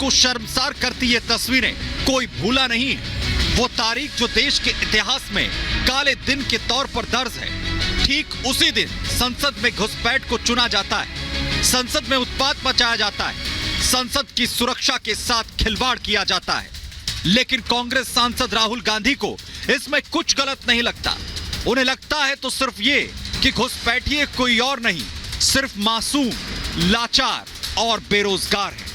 को शर्मसार करती ये तस्वीरें कोई भूला नहीं है। वो तारीख जो देश के इतिहास में काले दिन के तौर पर दर्ज है। ठीक उसी दिन संसद में घुसपैठ को चुना जाता है, संसद में उत्पात मचाया जाता है, संसद की सुरक्षा के साथ खिलवाड़ किया जाता है। लेकिन कांग्रेस सांसद राहुल गांधी को इसमें कुछ गलत नहीं लगता। उन्हें लगता है तो सिर्फ ये कि घुसपैठिए कोई और नहीं, सिर्फ मासूम, लाचार और बेरोजगार है।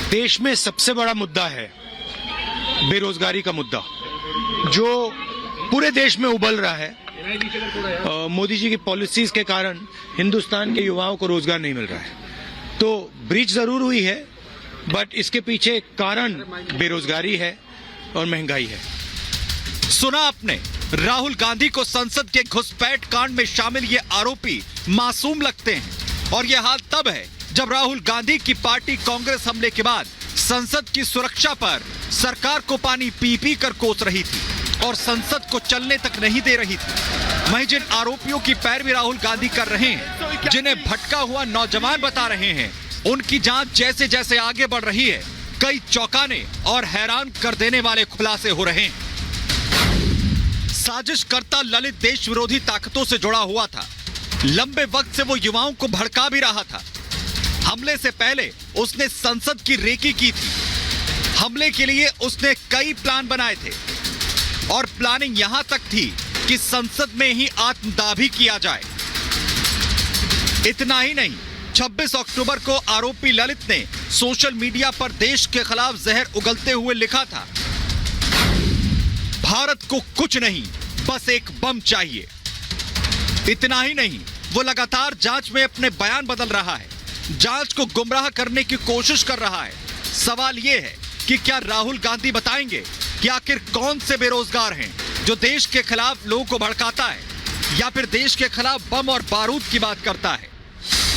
देश में सबसे बड़ा मुद्दा है बेरोजगारी का मुद्दा, जो पूरे देश में उबल रहा है। मोदी जी की पॉलिसीज के कारण हिंदुस्तान के युवाओं को रोजगार नहीं मिल रहा है। तो ब्रिज जरूर हुई है, बट इसके पीछे कारण बेरोजगारी है और महंगाई है। सुना आपने, राहुल गांधी को संसद के घुसपैठ कांड में शामिल ये आरोपी मासूम लगते हैं। और यह हाल तब है जब राहुल गांधी की पार्टी कांग्रेस हमले के बाद संसद की सुरक्षा पर सरकार को पानी पी पी कर कोस रही थी और संसद को चलने तक नहीं दे रही थी। वहीं जिन आरोपियों की पैरवी राहुल गांधी कर रहे हैं, जिन्हें भटका हुआ नौजवान बता रहे हैं, उनकी जांच जैसे जैसे आगे बढ़ रही है, कई चौंकाने और हैरान कर देने वाले खुलासे हो रहे हैं। साजिशकर्ता ललित देश विरोधी ताकतों से जुड़ा हुआ था। लंबे वक्त से वो युवाओं को भड़का भी रहा था। हमले से पहले उसने संसद की रेकी की थी। हमले के लिए उसने कई प्लान बनाए थे और प्लानिंग यहां तक थी कि संसद में ही आत्मदाह भी किया जाए। इतना ही नहीं, 26 अक्टूबर को आरोपी ललित ने सोशल मीडिया पर देश के खिलाफ जहर उगलते हुए लिखा था, भारत को कुछ नहीं, बस एक बम चाहिए। इतना ही नहीं, वो लगातार जांच में अपने बयान बदल रहा है, जांच को गुमराह करने की कोशिश कर रहा है। सवाल यह है कि क्या राहुल गांधी बताएंगे कि आखिर कौन से बेरोजगार हैं जो देश के खिलाफ लोगों को भड़काता है या फिर देश के खिलाफ बम और बारूद की बात करता है।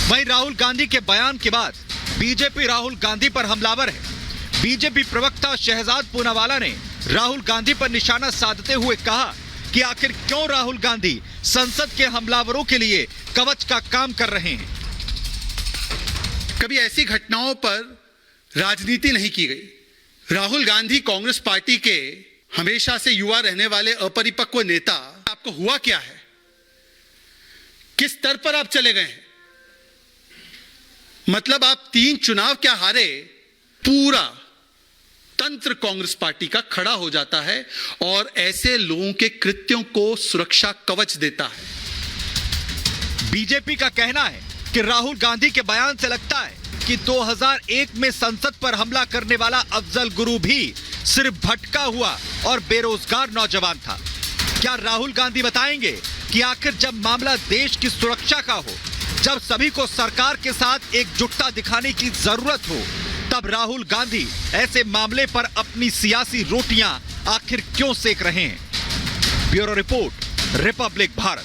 वहीं राहुल गांधी के बयान के बाद बीजेपी राहुल गांधी पर हमलावर है। बीजेपी प्रवक्ता शहजाद पूनावाला ने राहुल गांधी पर निशाना साधते हुए कहा कि आखिर क्यों राहुल गांधी संसद के हमलावरों के लिए कवच का काम कर रहे हैं। कभी ऐसी घटनाओं पर राजनीति नहीं की गई। राहुल गांधी कांग्रेस पार्टी के हमेशा से युवा रहने वाले अपरिपक्व नेता, आपको हुआ क्या है? किस स्तर पर आप चले गए हैं? मतलब आप 3 चुनाव क्या हारे, पूरा तंत्र कांग्रेस पार्टी का खड़ा हो जाता है और ऐसे लोगों के कृत्यों को सुरक्षा कवच देता है। बीजेपी का कहना है कि राहुल गांधी के बयान से लगता है कि 2001 में संसद पर हमला करने वाला अफजल गुरु भी सिर्फ भटका हुआ और बेरोजगार नौजवान था। क्या राहुल गांधी बताएंगे कि आखिर जब मामला देश की सुरक्षा का हो, जब सभी को सरकार के साथ एकजुटता दिखाने की जरूरत हो, तब राहुल गांधी ऐसे मामले पर अपनी सियासी रोटियां आखिर क्यों सेक रहे हैं? Bureau report, Republic Bharat.